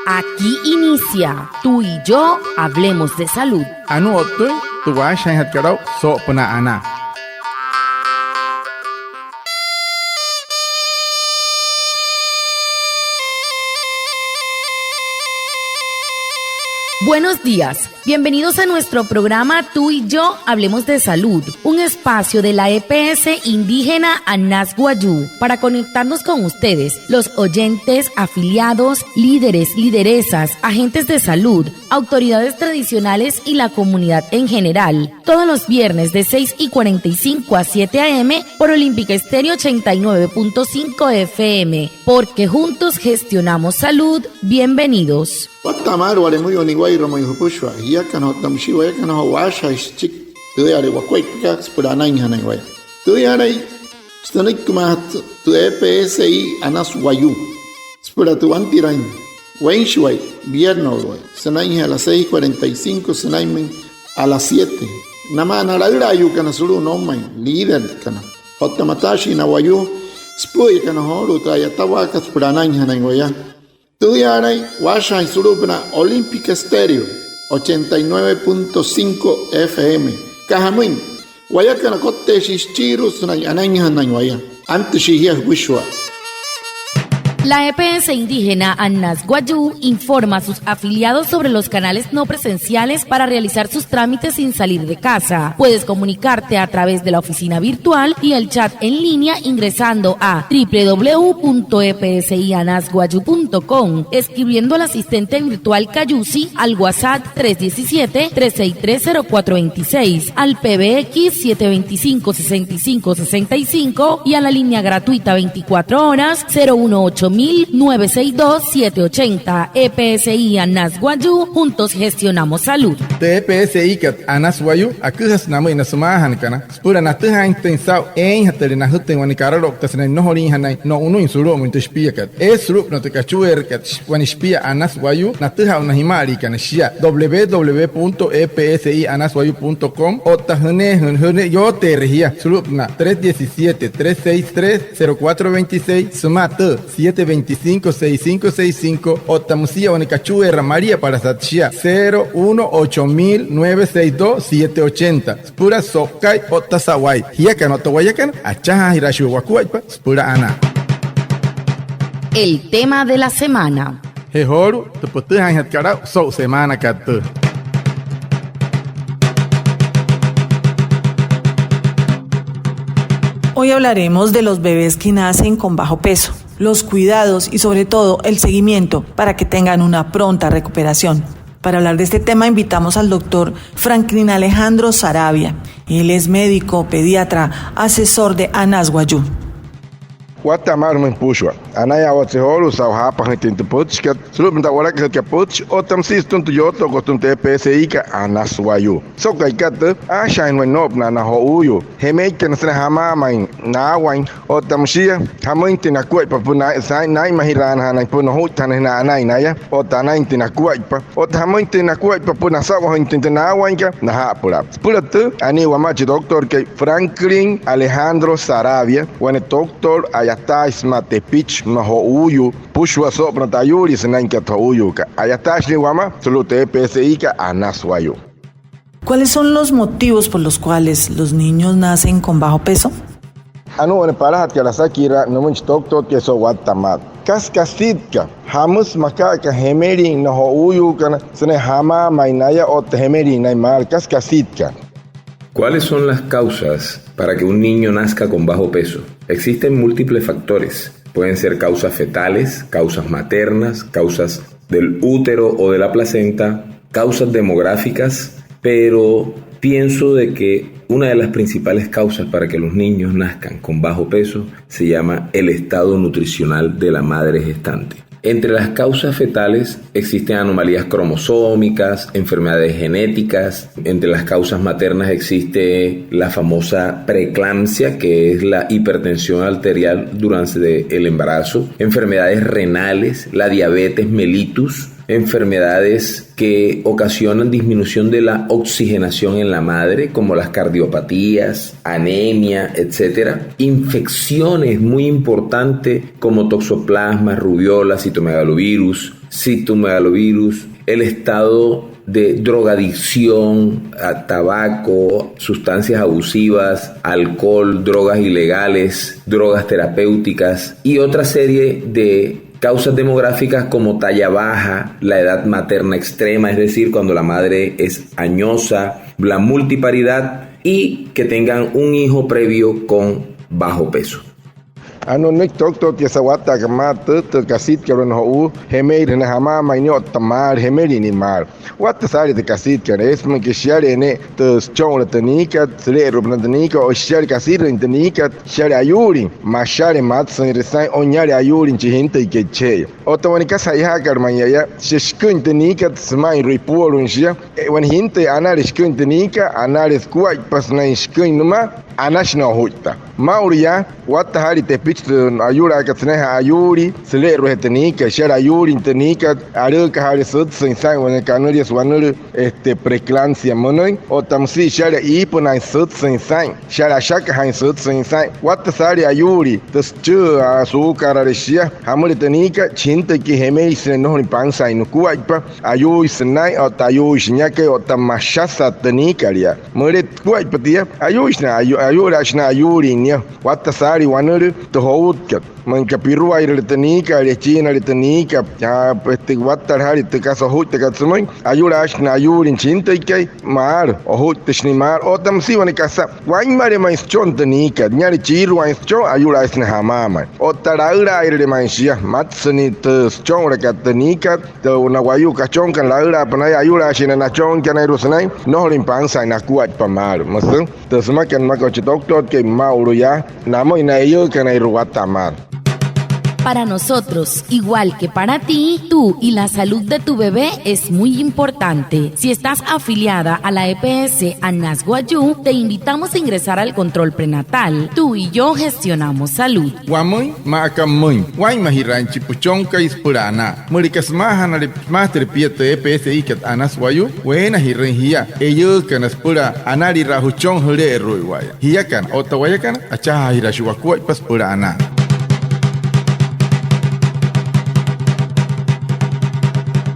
Aquí inicia Tú y yo hablemos de salud. Anu otu tuwa shanhat karau so puna ana. Buenos días, bienvenidos a nuestro programa Tú y yo hablemos de salud, un espacio de la EPS indígena Anas Guayú para conectarnos con ustedes, los oyentes, afiliados, líderes, lideresas, agentes de salud, autoridades tradicionales y la comunidad en general, todos los viernes de 6:45 a 7 a.m. por Olímpica Estéreo 89.5 FM, porque juntos gestionamos salud. Bienvenidos. Watamar wale muy oniguay romoy hupushwa ya kano tamshiwa ya kano washa chik tuyare wakwai pika spurana inhana wai tuyare stanik kumat tu EPSI Anas Guayú spura tu antirain wenshwai viernes wai sanai a las 6:45 sanai a las 7 namana la yu kana suru no mai líder kana hotamatashi na Guayú spuy kana horu taya tawaka spurana inhana wai Tuyaray, Washa y Surupna, Olímpica Estéreo, 89.5 FM. Cajamuin, Guayacana Cote Shichiros, Anaña Nañuaya, antes Shihia Wishwa. La EPS indígena Anas Guayú informa a sus afiliados sobre los canales no presenciales para realizar sus trámites sin salir de casa. Puedes comunicarte a través de la oficina virtual y el chat en línea ingresando a www.epsianasguayu.com, escribiendo al asistente virtual Cayusi al WhatsApp 317-363-0426, al PBX 725-6565 y a la línea gratuita 24 horas 018-962-780. EPSI Anas Guayú, juntos gestionamos salud. Te EPSI kat Anas Guayú, akuhas namu ina sumahan kana. Spura na tuha intensau hateri na huten wani kararok tasna no horin hanai no unu insuru mu intespia kat. Esrup no te kachuer kat wani spia Anas Guayú na tuha una himari kana shia www.epsianasguayu.com o tahne yo te regia surup na 317-363-0426 sumata 725-6565 o tamusia Onicachue María para Satchia 018-962-780 Spura Sokai o Tasawai Hiakan o Tawayakan Achaja Hirashu Wakuaipa Spura Ana. El tema de la semana. Hehoru Tuputuhan Hatkarau So Semana Katu. Hoy hablaremos de los bebés que nacen con bajo peso, los cuidados y sobre todo el seguimiento para que tengan una pronta recuperación. Para hablar de este tema invitamos al doctor Franklin Alejandro Saravia. Él es médico, pediatra, asesor de Anas Guayú. Watamar men pushwa anaya watseholu sa hapa hintin puts kat sulubnta wala ka puts o tamsis tuntu yoto gotun TPSI ka Anas Guayú so kai kat a shain wen nop na ho uyu hemei ken sra hama main na wain o tamshia hamoin tina kuai pa puna sai nai mahiran hanai puna hut tanena anai naya o tanai tina kuai pa o hamoin tina kuai pa puna sa ho hintin na wain ka na ha pura tu ani wamachi doctor ke Franklin Alejandro Saravia wen doctor Ayata Ismatepich Maho Uyu Pushwa Sopra Tayuri Senanka Touyuka Ayatash Wama Solute PSI ka Anas Guayú. ¿Cuáles son los motivos por los cuales los niños nacen con bajo peso? Anu ne parahat kala sakira nomunch doctor ke so watamat kaskasitka hamus makaka hemeri no uyu kana sene hama mainaya o hemeri naimar kaskasitka. ¿Cuáles son las causas para que un niño nazca con bajo peso? Existen múltiples factores. Pueden ser causas fetales, causas maternas, causas del útero o de la placenta, causas demográficas, pero pienso de que una de las principales causas para que los niños nazcan con bajo peso se llama el estado nutricional de la madre gestante. Entre las causas fetales existen anomalías cromosómicas, enfermedades genéticas. Entre las causas maternas existe la famosa preeclampsia, que es la hipertensión arterial durante el embarazo, enfermedades renales, la diabetes mellitus, enfermedades que ocasionan disminución de la oxigenación en la madre, como las cardiopatías, anemia, etc. Infecciones muy importantes como toxoplasma, rubiola, citomegalovirus, citomegalovirus, el estado de drogadicción a tabaco, sustancias abusivas, alcohol, drogas ilegales, drogas terapéuticas y otra serie de causas demográficas como talla baja, la edad materna extrema, es decir, cuando la madre es añosa, la multiparidad y que tengan un hijo previo con bajo peso. Anu nik tok tiasa wata kama te kasit karon ho hemei na hama mai ni otamar hemei ni mar wata sari te kasit kan esme ke share ne te chong te nika sre rubna te nika o share kasit te nika share ayuri ma share mat san resai onyare ayuri chi hinte ke che otawani ka sai ha kar man ya shishkun te nika smai ripolun shia wan hinte anare shkun te nika anare skuai pas na shkun numa anash no huta mauria wata hari te pitch ayura ka tneha ayuri sele ro hetnika shara ayuri tenika are ka hari sut sin sai wan kanuri swanur preclancia monoi o tamsi shara ipona sut sin sai shara shaka han sut sin sai wata sari ayuri tes chu azúcar arishia hamuri tenika chinte ki hemei sen no ni pansa inu kuaipa ayui senai o tayu shnyake o tamashasa tenika ria muret kuaipa dia ayui na ayura shna ayuri nia wata sari wanur to hout man kapiru aire tenika ale china tenika ya watar hari te kaso hut te katsumai ayura ashna ayurin chinte kai mar o hut teshnimar o tamsi wani kasa wain mare mais chon tenika nyari chiru wain chon ayura ashna hamama o taraura aire manshia matsani te chon reka tenika te una wayu kachon kan laura panai ayura ashna na chon kan irusnai no limpansa na kuat pamar masu te semakan makochi doctor ke mauro ya namo ina yo kan iruata mar. Para nosotros, igual que para ti, tú y la salud de tu bebé es muy importante. Si estás afiliada a la EPS Anas Guayú, te invitamos a ingresar al control prenatal. Tú y yo gestionamos salud. Guamoy, macamoy, guay mahiranchi puchonca ispurana. Murikas mahana master piete EPS ikat Anas Guayú, buena hirrenhia. Ello kan aspura anari rahuchon hule ruiwaya. Hiyakan, otawayakan, achaha hirashuakua paspurana.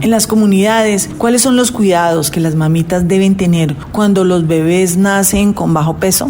En las comunidades, ¿cuáles son los cuidados que las mamitas deben tener cuando los bebés nacen con bajo peso?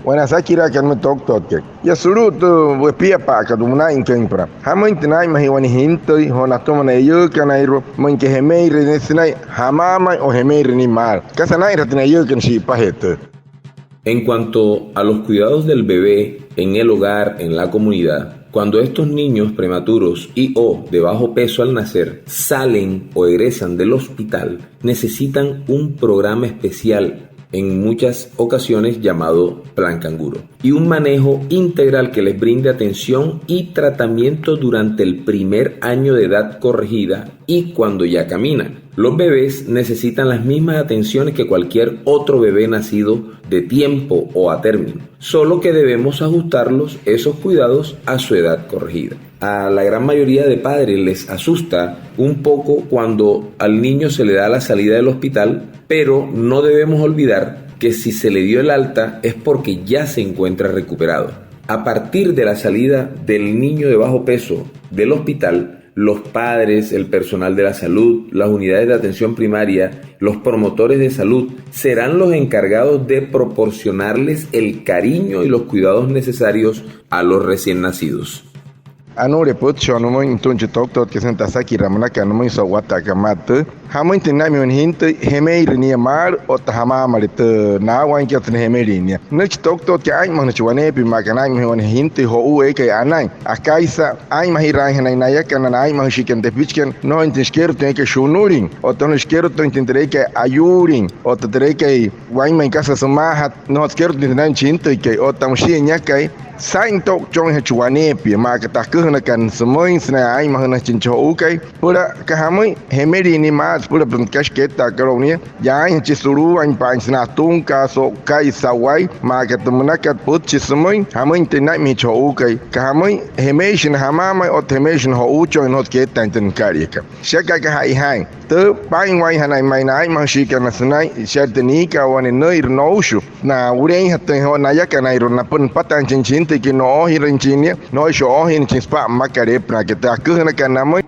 Buenas akira kan me tok tok ya surut we pia pa ka dumna in kempra hama intinai mahi wani hintoi hona toma yo kanairo mon ke hemei renesnai hamama o hemei ni mar kasanai ratina yo kan si pahete. En cuanto a los cuidados del bebé en el hogar, en la comunidad, cuando estos niños prematuros y o de bajo peso al nacer salen o egresan del hospital, necesitan un programa especial, en muchas ocasiones llamado Plan Canguro, y un manejo integral que les brinde atención y tratamiento durante el primer año de edad corregida y cuando ya caminan. Los bebés necesitan las mismas atenciones que cualquier otro bebé nacido de tiempo o a término, solo que debemos ajustarlos esos cuidados a su edad corregida. A la gran mayoría de padres les asusta un poco cuando al niño se le da la salida del hospital, pero no debemos olvidar que si se le dio el alta es porque ya se encuentra recuperado. A partir de la salida del niño de bajo peso del hospital, los padres, el personal de la salud, las unidades de atención primaria, los promotores de salud serán los encargados de proporcionarles el cariño y los cuidados necesarios a los recién nacidos. Anore potcho no mo intunche tok ke senta saki ramana kan mo so wata kamat hamo intina mi hinte hemei ni mar o tahama marit na wan ke tne hemei ni nech tok ke ai mo chwane pi makana mi hon hinte ho u e ke anai akaisa ai ma hiran hena na ya kan ai ma shiken de pichken no intishker te ke shunurin o ton shker to intendre ke ayurin o te ke wan ma casa suma no sker de nan chinte ke o tam shi nya kai sain tok chong he chwane pi ma ka ta na kan semoin sna ai ma na chincho ukai pura ka hamoi hemeri ni ma pura kashketa karonia ya ai chisuru an pa sna tung ka so kai sawai ma ka tumna ka put chismoin hamoi tenai mi cho ukai ka hamoi hemeshin hamama o hemeshin ho ucho no ke tan tan karika shaka ka hai hai te pai wai hanai mai nai ma shi ka na snai shatni ka wan noir no shu na uren hatten ho na ya ka na iro na pun patan chin te que no hirin chinia no sho hin chin spa makare pra que ta kuna kana moi.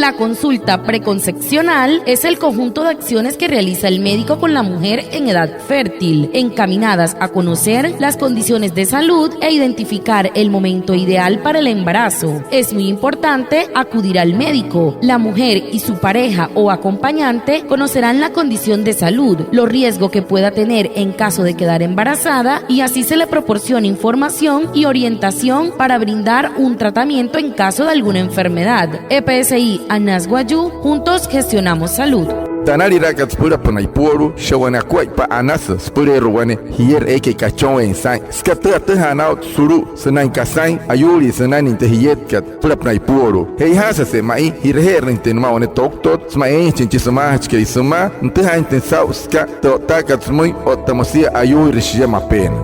La consulta preconcepcional es el conjunto de acciones que realiza el médico con la mujer en edad fértil, encaminadas a conocer las condiciones de salud e identificar el momento ideal para el embarazo. Es muy importante acudir al médico. La mujer y su pareja o acompañante conocerán la condición de salud, los riesgos que pueda tener en caso de quedar embarazada y así se le proporciona información y orientación para brindar un tratamiento en caso de alguna enfermedad. EPSI Anas Guayú, juntos gestionamos salud. Tanari rakat spura panai poru, shawana kwai pa anas spura ruane, hier eke kachon en sai. Skata tehanaut suru, senain kasai, ayuri senain inte hiet kat, pura panai poru. Hei hasa se mai, hirher inte numa one toktot, sma en chinchi sama hachke isama, nteha inte sau ska, to takat smui, o tamosia ayuri shiyama pena.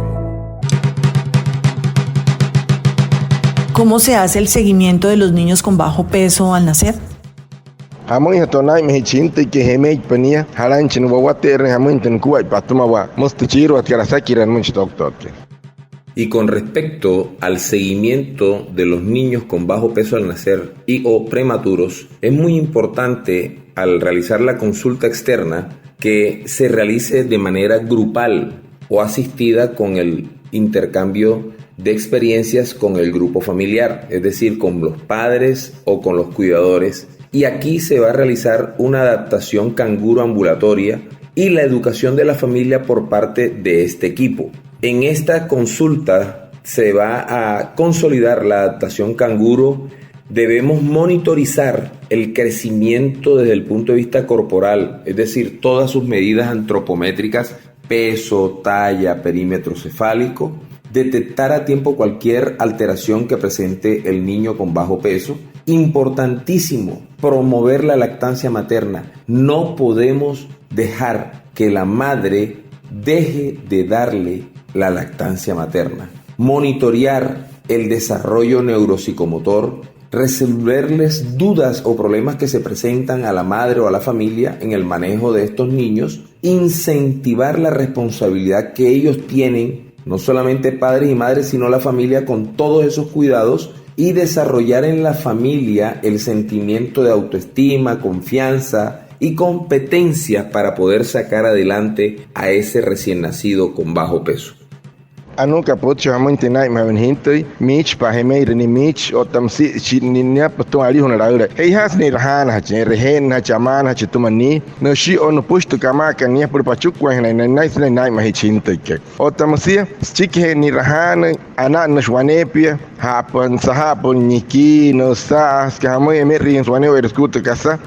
¿Cómo se hace el seguimiento de los niños con bajo peso al nacer? Hamoy hatonay mehichinta que hemej pania halanchin wawater hamunten kuay patumawa mustichiro atkarasaki much doctor. Y con respecto al seguimiento de los niños con bajo peso al nacer y o prematuros, es muy importante al realizar la consulta externa que se realice de manera grupal o asistida con el intercambio de experiencias con el grupo familiar, es decir, con los padres o con los cuidadores. Y aquí se va a realizar una adaptación canguro ambulatoria y la educación de la familia por parte de este equipo. En esta consulta se va a consolidar la adaptación canguro. Debemos monitorizar el crecimiento desde el punto de vista corporal, es decir, todas sus medidas antropométricas, peso, talla, perímetro cefálico, detectar a tiempo cualquier alteración que presente el niño con bajo peso. Importantísimo, promover la lactancia materna. No podemos dejar que la madre deje de darle la lactancia materna. Monitorear el desarrollo neuropsicomotor, resolverles dudas o problemas que se presentan a la madre o a la familia en el manejo de estos niños, incentivar la responsabilidad que ellos tienen, no solamente padres y madres, sino la familia con todos esos cuidados y desarrollar en la familia el sentimiento de autoestima, confianza y competencia para poder sacar adelante a ese recién nacido con bajo peso. Anu kaput chamun tenai maven hintoi mich pa hemeir ni mich o tamsi chininya patung ali honaraura hei has ni rahan ha chen rehen ha chaman ha chitumani no shi on pushtu kama kania pur pachuk kwa nai nai ma hintoi ke o tamsi chike ni rahan ana no shwanepia ha pon sahapon niki no sa ska mo emerin swane wer skut kasa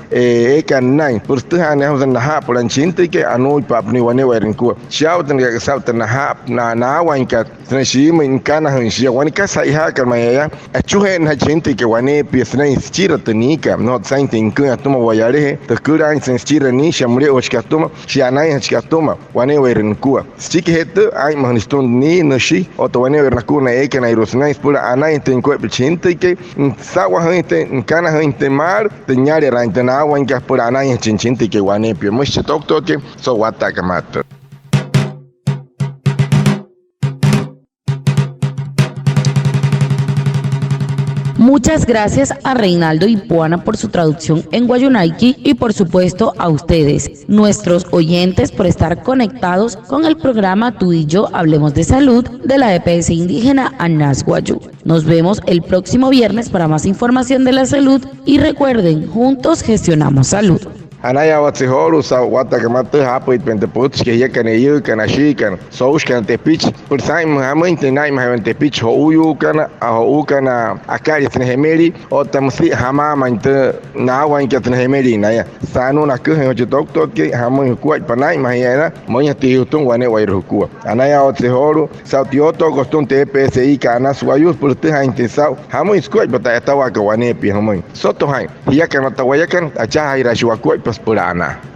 kan nai pur stu ha ne hozan ha polan chintoi ke anu papni wane wer ku shautan ga sautan ha na wan ka Tanashi in kana hanshia wani kasa iha kalmaya achuhen ha gente que wane piesna instira tanika no sainte in kun atuma wayare to kura instira ni shamre oskatuma shiana inskatuma wane werin kuwa stike het ai mahnistun ni nashi oto wane werna kuna ekena irosna ispura ana inten ko gente que sawa gente in kana gente mar tenyare rantana wan ka pura ana inchinchinte que wane pie mush tok que so wata kamata. Muchas gracias a Reinaldo y Puana por su traducción en Guayunaiki y por supuesto a ustedes, nuestros oyentes, por estar conectados con el programa Tú y Yo Hablemos de Salud de la EPS indígena Anas Guayú. Nos vemos el próximo viernes para más información de la salud y recuerden, juntos gestionamos salud. Anaya watsiholu sa wata kamata hapo itpente puts que ya kana yu kana shi kana soush kana te pitch por sai mahamin te nai mahamin te pitch ho uyu kana ho kana akari tne hemeri o tamsi hama mante na wan ke tne hemeri na ya sanu na ke ho doctor ke hamin ku panai mahera moya ti utun wane wai ruku anaya watsiholu sa tioto costun te PSI kana suayus por te ha intensao hamin squat bata esta wa ka wane pi hamin soto hai ya kana tawaya kan acha ira shwa ku Purana.